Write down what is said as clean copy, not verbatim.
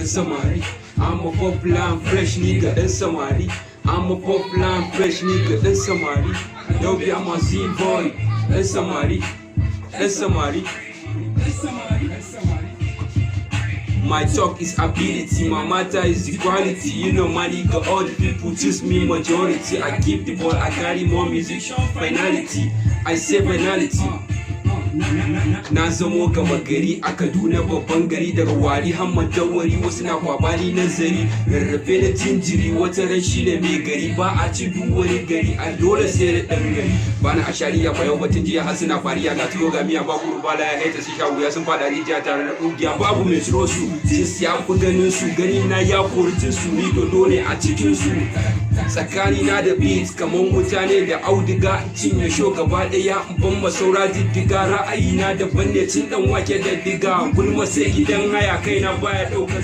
ɗan samari. I'm a popular and fresh nigga ɗan samari. I'm a popular and fresh nigga ɗan samari. Yau biya masu boy ɗan samari. Ɗan samari. My talk is ability, my matter is equality. You know money got all the people choose me majority. I keep the ball, I carry more musician finality. I say finality. Na zamo gama gari a Kaduna babban gari, daga wari hamman dawari wasu na kwabani nazari. Rarrafe na jinjiri wata ran shi ne mai gari, ba a ci duk wani gari a dole sai da ɗan gari. Bana a shari'a ba yau batun jiya har suna fariya, ga tuwo ga miya babu rubala ya haita su sha wuya sun fada rijiya tare da ƙugiya babu mai tsiro su. Cis ya fi ganin su, gani na ya kori su, ni dodo ne a cikin su. Tsakani na da beat kaman wuta ne da auduga, cinye sho gaba ɗaya ban masaura diddiga. Ra'ayina daban ne cin ɗan wake da diga, gulma sai gidan haya kaina baya ɗaukar